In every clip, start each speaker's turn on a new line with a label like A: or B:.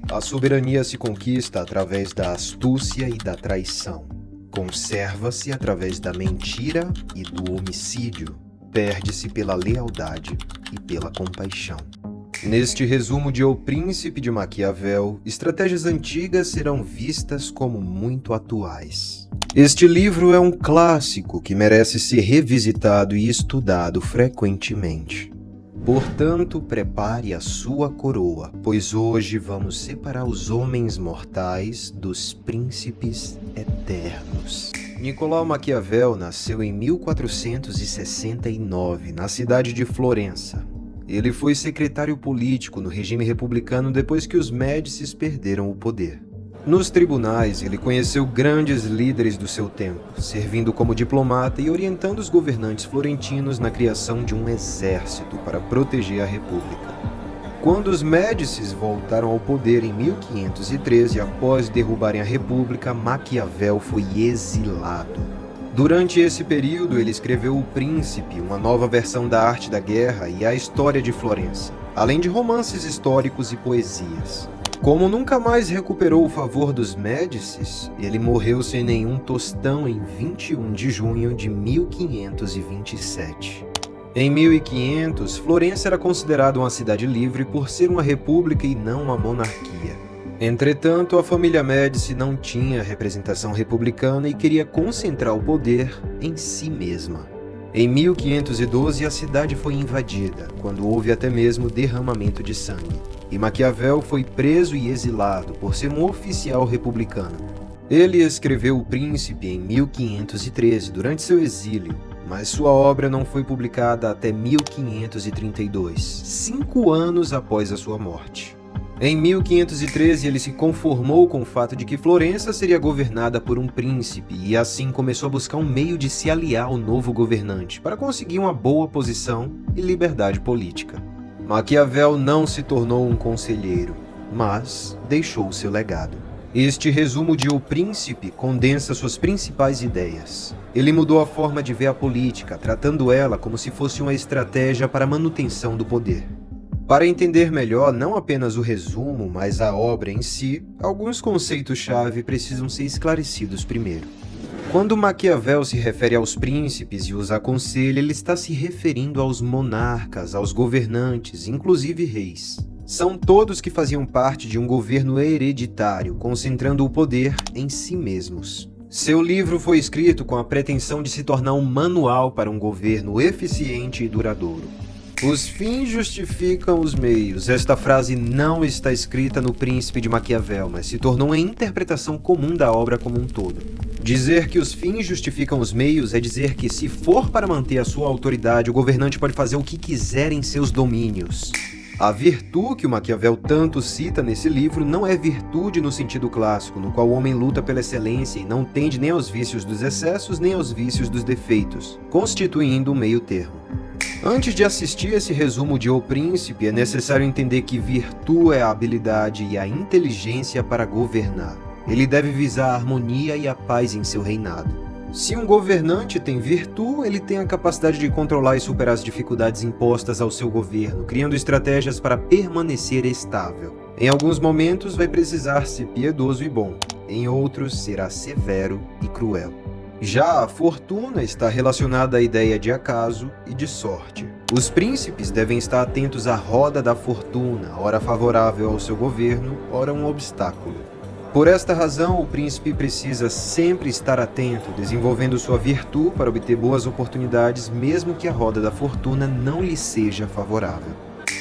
A: A soberania se conquista através da astúcia e da traição. Conserva-se através da mentira e do homicídio. Perde-se pela lealdade e pela compaixão. Neste resumo de O Príncipe de Maquiavel, estratégias antigas serão vistas como muito atuais. Este livro é um clássico que merece ser revisitado e estudado frequentemente. Portanto, prepare a sua coroa, pois hoje vamos separar os homens mortais dos príncipes eternos. Nicolau Maquiavel nasceu em 1469, na cidade de Florença. Ele foi secretário político no regime republicano depois que os Médicis perderam o poder. Nos tribunais, ele conheceu grandes líderes do seu tempo, servindo como diplomata e orientando os governantes florentinos na criação de um exército para proteger a república. Quando os Médicis voltaram ao poder em 1513, após derrubarem a república, Maquiavel foi exilado. Durante esse período, ele escreveu O Príncipe, uma nova versão da arte da guerra e a história de Florença, além de romances históricos e poesias. Como nunca mais recuperou o favor dos Médicis, ele morreu sem nenhum tostão em 21 de junho de 1527. Em 1500, Florença era considerada uma cidade livre por ser uma república e não uma monarquia. Entretanto, a família Médici não tinha representação republicana e queria concentrar o poder em si mesma. Em 1512, a cidade foi invadida, quando houve até mesmo derramamento de sangue, e Maquiavel foi preso e exilado por ser um oficial republicano. Ele escreveu O Príncipe em 1513, durante seu exílio, mas sua obra não foi publicada até 1532, 5 anos após a sua morte. Em 1513, ele se conformou com o fato de que Florença seria governada por um príncipe e assim começou a buscar um meio de se aliar ao novo governante para conseguir uma boa posição e liberdade política. Maquiavel não se tornou um conselheiro, mas deixou seu legado. Este resumo de O Príncipe condensa suas principais ideias. Ele mudou a forma de ver a política, tratando ela como se fosse uma estratégia para a manutenção do poder. Para entender melhor não apenas o resumo, mas a obra em si, alguns conceitos-chave precisam ser esclarecidos primeiro. Quando Maquiavel se refere aos príncipes e os aconselha, ele está se referindo aos monarcas, aos governantes, inclusive reis. São todos que faziam parte de um governo hereditário, concentrando o poder em si mesmos. Seu livro foi escrito com a pretensão de se tornar um manual para um governo eficiente e duradouro. Os fins justificam os meios. Esta frase não está escrita no Príncipe de Maquiavel, mas se tornou uma interpretação comum da obra como um todo. Dizer que os fins justificam os meios é dizer que, se for para manter a sua autoridade, o governante pode fazer o que quiser em seus domínios. A virtude que o Maquiavel tanto cita nesse livro não é virtude no sentido clássico, no qual o homem luta pela excelência e não tende nem aos vícios dos excessos nem aos vícios dos defeitos, constituindo um meio termo. Antes de assistir esse resumo de O Príncipe, é necessário entender que virtude é a habilidade e a inteligência para governar. Ele deve visar a harmonia e a paz em seu reinado. Se um governante tem virtude, ele tem a capacidade de controlar e superar as dificuldades impostas ao seu governo, criando estratégias para permanecer estável. Em alguns momentos vai precisar ser piedoso e bom, em outros será severo e cruel. Já a fortuna está relacionada à ideia de acaso e de sorte. Os príncipes devem estar atentos à roda da fortuna, ora favorável ao seu governo, ora um obstáculo. Por esta razão, o príncipe precisa sempre estar atento, desenvolvendo sua virtude para obter boas oportunidades, mesmo que a roda da fortuna não lhe seja favorável.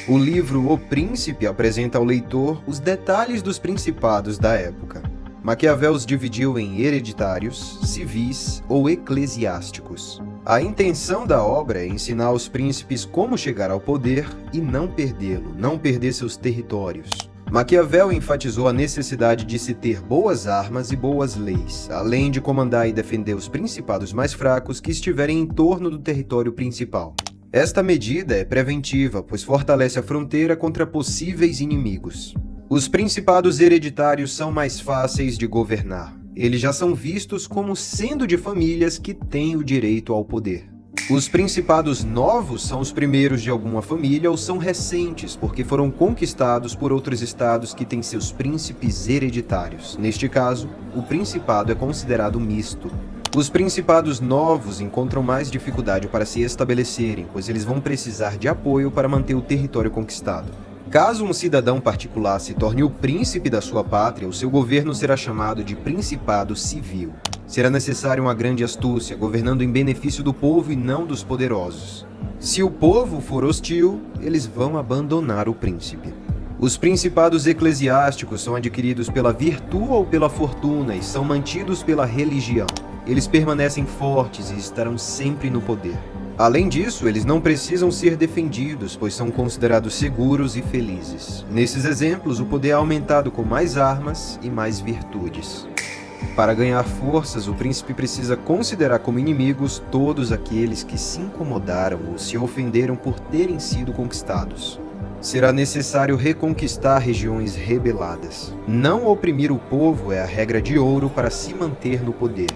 A: O livro O Príncipe apresenta ao leitor os detalhes dos principados da época. Maquiavel os dividiu em hereditários, civis ou eclesiásticos. A intenção da obra é ensinar aos príncipes como chegar ao poder e não perdê-lo, não perder seus territórios. Maquiavel enfatizou a necessidade de se ter boas armas e boas leis, além de comandar e defender os principados mais fracos que estiverem em torno do território principal. Esta medida é preventiva, pois fortalece a fronteira contra possíveis inimigos. Os principados hereditários são mais fáceis de governar. Eles já são vistos como sendo de famílias que têm o direito ao poder. Os principados novos são os primeiros de alguma família ou são recentes porque foram conquistados por outros estados que têm seus príncipes hereditários. Neste caso, o principado é considerado misto. Os principados novos encontram mais dificuldade para se estabelecerem, pois eles vão precisar de apoio para manter o território conquistado. Caso um cidadão particular se torne o príncipe da sua pátria, o seu governo será chamado de principado civil. Será necessária uma grande astúcia, governando em benefício do povo e não dos poderosos. Se o povo for hostil, eles vão abandonar o príncipe. Os principados eclesiásticos são adquiridos pela virtude ou pela fortuna e são mantidos pela religião. Eles permanecem fortes e estarão sempre no poder. Além disso, eles não precisam ser defendidos, pois são considerados seguros e felizes. Nesses exemplos, o poder é aumentado com mais armas e mais virtudes. Para ganhar forças, o príncipe precisa considerar como inimigos todos aqueles que se incomodaram ou se ofenderam por terem sido conquistados. Será necessário reconquistar regiões rebeladas. Não oprimir o povo é a regra de ouro para se manter no poder.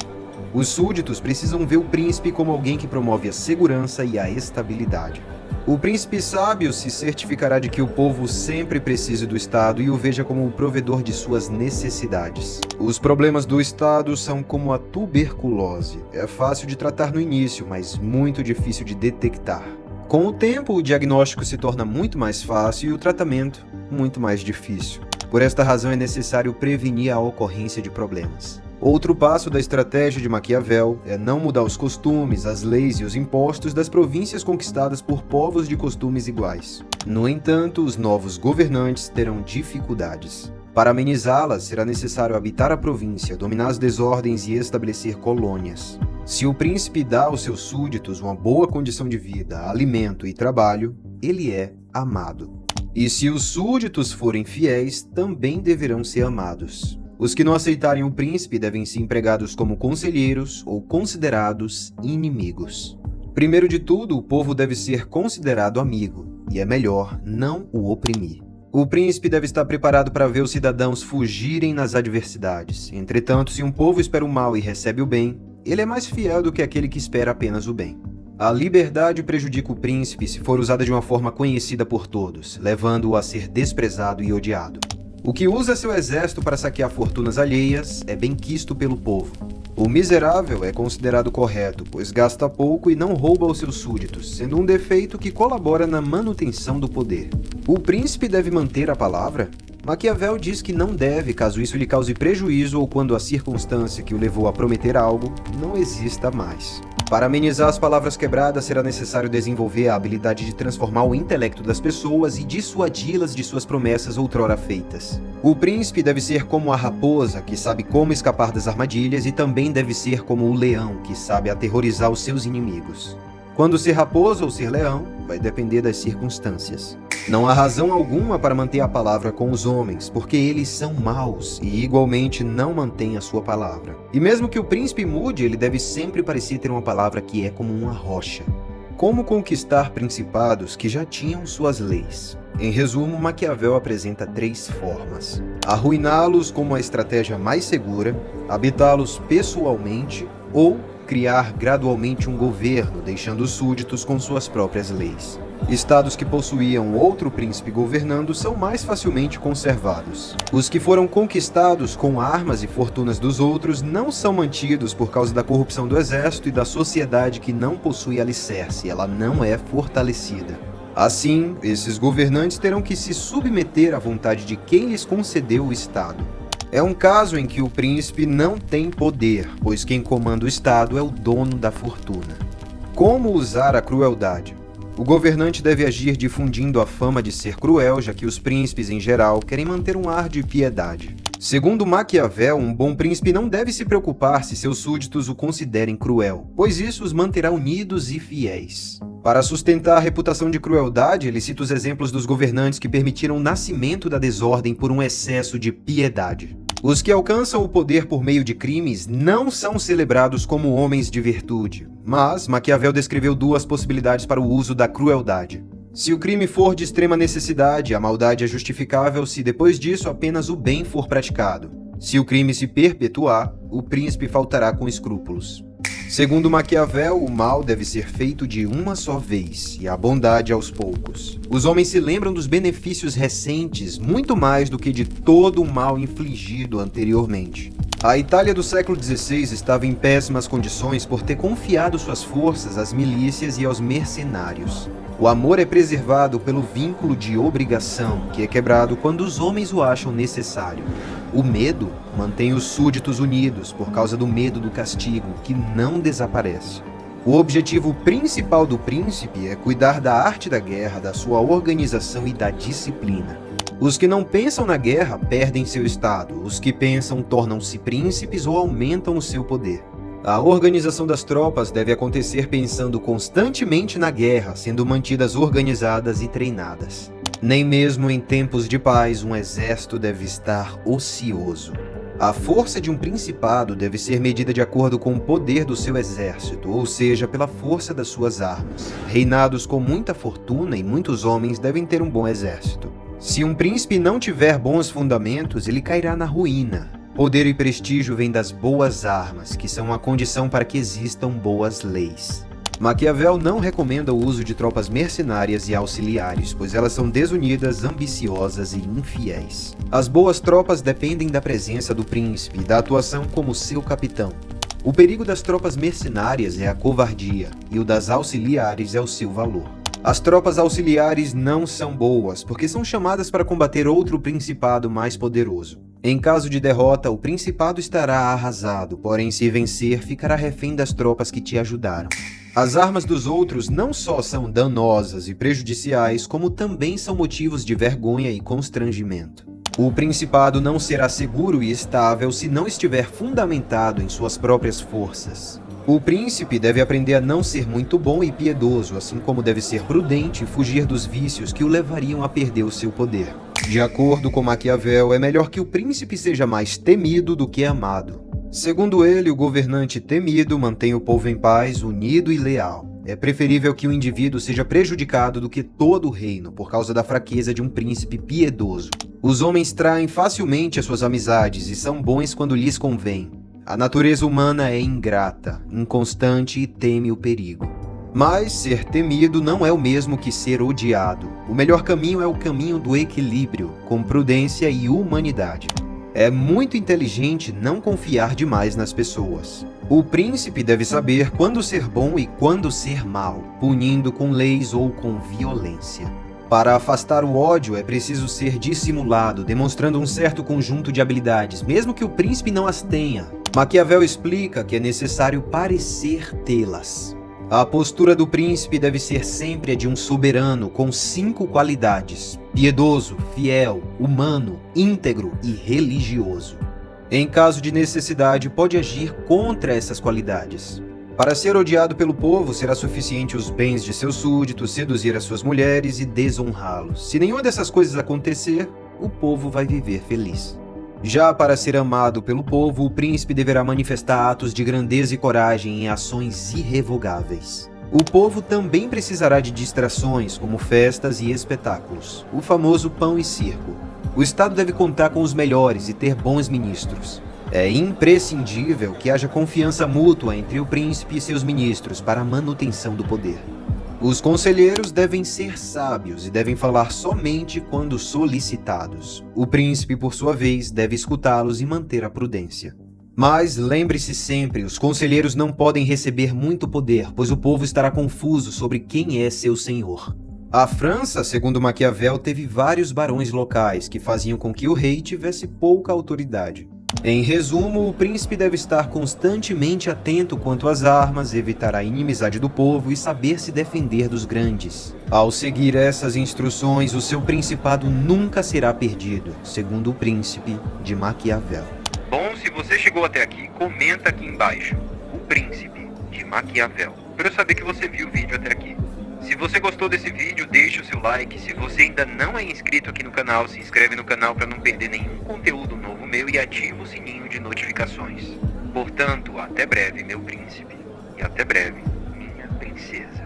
A: Os súditos precisam ver o príncipe como alguém que promove a segurança e a estabilidade. O príncipe sábio se certificará de que o povo sempre precise do Estado e o veja como o provedor de suas necessidades. Os problemas do Estado são como a tuberculose. É fácil de tratar no início, mas muito difícil de detectar. Com o tempo, o diagnóstico se torna muito mais fácil e o tratamento muito mais difícil. Por esta razão, é necessário prevenir a ocorrência de problemas. Outro passo da estratégia de Maquiavel é não mudar os costumes, as leis e os impostos das províncias conquistadas por povos de costumes iguais. No entanto, os novos governantes terão dificuldades. Para amenizá-las, será necessário habitar a província, dominar as desordens e estabelecer colônias. Se o príncipe dá aos seus súditos uma boa condição de vida, alimento e trabalho, ele é amado. E se os súditos forem fiéis, também deverão ser amados. Os que não aceitarem o príncipe devem ser empregados como conselheiros ou considerados inimigos. Primeiro de tudo, o povo deve ser considerado amigo, e é melhor não o oprimir. O príncipe deve estar preparado para ver os cidadãos fugirem nas adversidades. Entretanto, se um povo espera o mal e recebe o bem, ele é mais fiel do que aquele que espera apenas o bem. A liberdade prejudica o príncipe se for usada de uma forma conhecida por todos, levando-o a ser desprezado e odiado. O que usa seu exército para saquear fortunas alheias é bem quisto pelo povo. O miserável é considerado correto, pois gasta pouco e não rouba aos seus súditos, sendo um defeito que colabora na manutenção do poder. O príncipe deve manter a palavra? Maquiavel diz que não deve, caso isso lhe cause prejuízo ou quando a circunstância que o levou a prometer algo não exista mais. Para amenizar as palavras quebradas, será necessário desenvolver a habilidade de transformar o intelecto das pessoas e dissuadi-las de suas promessas outrora feitas. O príncipe deve ser como a raposa, que sabe como escapar das armadilhas, e também deve ser como o leão, que sabe aterrorizar os seus inimigos. Quando ser raposa ou ser leão, vai depender das circunstâncias. Não há razão alguma para manter a palavra com os homens, porque eles são maus e igualmente não mantêm a sua palavra. E mesmo que o príncipe mude, ele deve sempre parecer ter uma palavra que é como uma rocha. Como conquistar principados que já tinham suas leis? Em resumo, Maquiavel apresenta 3 formas: arruiná-los como a estratégia mais segura, habitá-los pessoalmente ou criar gradualmente um governo, deixando os súditos com suas próprias leis. Estados que possuíam outro príncipe governando são mais facilmente conservados. Os que foram conquistados com armas e fortunas dos outros não são mantidos por causa da corrupção do exército e da sociedade que não possui alicerce, ela não é fortalecida. Assim, esses governantes terão que se submeter à vontade de quem lhes concedeu o Estado. É um caso em que o príncipe não tem poder, pois quem comanda o Estado é o dono da fortuna. Como usar a crueldade? O governante deve agir difundindo a fama de ser cruel, já que os príncipes, em geral, querem manter um ar de piedade. Segundo Maquiavel, um bom príncipe não deve se preocupar se seus súditos o considerem cruel, pois isso os manterá unidos e fiéis. Para sustentar a reputação de crueldade, ele cita os exemplos dos governantes que permitiram o nascimento da desordem por um excesso de piedade. Os que alcançam o poder por meio de crimes não são celebrados como homens de virtude, mas Maquiavel descreveu 2 possibilidades para o uso da crueldade. Se o crime for de extrema necessidade, a maldade é justificável se depois disso apenas o bem for praticado. Se o crime se perpetuar, o príncipe faltará com escrúpulos. Segundo Maquiavel, o mal deve ser feito de uma só vez e a bondade aos poucos. Os homens se lembram dos benefícios recentes muito mais do que de todo o mal infligido anteriormente. A Itália do século XVI estava em péssimas condições por ter confiado suas forças às milícias e aos mercenários. O amor é preservado pelo vínculo de obrigação, que é quebrado quando os homens o acham necessário. O medo mantém os súditos unidos por causa do medo do castigo, que não desaparece. O objetivo principal do príncipe é cuidar da arte da guerra, da sua organização e da disciplina. Os que não pensam na guerra perdem seu estado, os que pensam tornam-se príncipes ou aumentam o seu poder. A organização das tropas deve acontecer pensando constantemente na guerra, sendo mantidas organizadas e treinadas. Nem mesmo em tempos de paz um exército deve estar ocioso. A força de um principado deve ser medida de acordo com o poder do seu exército, ou seja, pela força das suas armas. Reinados com muita fortuna e muitos homens devem ter um bom exército. Se um príncipe não tiver bons fundamentos, ele cairá na ruína. Poder e prestígio vêm das boas armas, que são a condição para que existam boas leis. Maquiavel não recomenda o uso de tropas mercenárias e auxiliares, pois elas são desunidas, ambiciosas e infiéis. As boas tropas dependem da presença do príncipe e da atuação como seu capitão. O perigo das tropas mercenárias é a covardia, e o das auxiliares é o seu valor. As tropas auxiliares não são boas, porque são chamadas para combater outro principado mais poderoso. Em caso de derrota, o principado estará arrasado, porém se vencer, ficará refém das tropas que te ajudaram. As armas dos outros não só são danosas e prejudiciais, como também são motivos de vergonha e constrangimento. O principado não será seguro e estável se não estiver fundamentado em suas próprias forças. O príncipe deve aprender a não ser muito bom e piedoso, assim como deve ser prudente e fugir dos vícios que o levariam a perder o seu poder. De acordo com Maquiavel, é melhor que o príncipe seja mais temido do que amado. Segundo ele, o governante temido mantém o povo em paz, unido e leal. É preferível que o indivíduo seja prejudicado do que todo o reino, por causa da fraqueza de um príncipe piedoso. Os homens traem facilmente as suas amizades e são bons quando lhes convém. A natureza humana é ingrata, inconstante e teme o perigo. Mas ser temido não é o mesmo que ser odiado. O melhor caminho é o caminho do equilíbrio, com prudência e humanidade. É muito inteligente não confiar demais nas pessoas. O príncipe deve saber quando ser bom e quando ser mau, punindo com leis ou com violência. Para afastar o ódio é preciso ser dissimulado, demonstrando um certo conjunto de habilidades, mesmo que o príncipe não as tenha. Maquiavel explica que é necessário parecer tê-las. A postura do príncipe deve ser sempre a de um soberano com 5 qualidades: piedoso, fiel, humano, íntegro e religioso. Em caso de necessidade, pode agir contra essas qualidades. Para ser odiado pelo povo, será suficiente os bens de seus súditos, seduzir as suas mulheres e desonrá-los. Se nenhuma dessas coisas acontecer, o povo vai viver feliz. Já para ser amado pelo povo, o príncipe deverá manifestar atos de grandeza e coragem em ações irrevogáveis. O povo também precisará de distrações, como festas e espetáculos, o famoso pão e circo. O Estado deve contar com os melhores e ter bons ministros. É imprescindível que haja confiança mútua entre o príncipe e seus ministros para a manutenção do poder. Os conselheiros devem ser sábios e devem falar somente quando solicitados. O príncipe, por sua vez, deve escutá-los e manter a prudência. Mas lembre-se sempre, os conselheiros não podem receber muito poder, pois o povo estará confuso sobre quem é seu senhor. A França, segundo Maquiavel, teve vários barões locais que faziam com que o rei tivesse pouca autoridade. Em resumo, o príncipe deve estar constantemente atento quanto às armas, evitar a inimizade do povo e saber se defender dos grandes. Ao seguir essas instruções, o seu principado nunca será perdido, segundo o Príncipe de Maquiavel.
B: Bom, se você chegou até aqui, comenta aqui embaixo, O Príncipe de Maquiavel, para eu saber que você viu o vídeo até aqui. Se você gostou desse vídeo, deixe o seu like. Se você ainda não é inscrito aqui no canal, se inscreve no canal para não perder nenhum conteúdo novo meu e ativa o sininho de notificações. Portanto, até breve, meu príncipe, e até breve, minha princesa.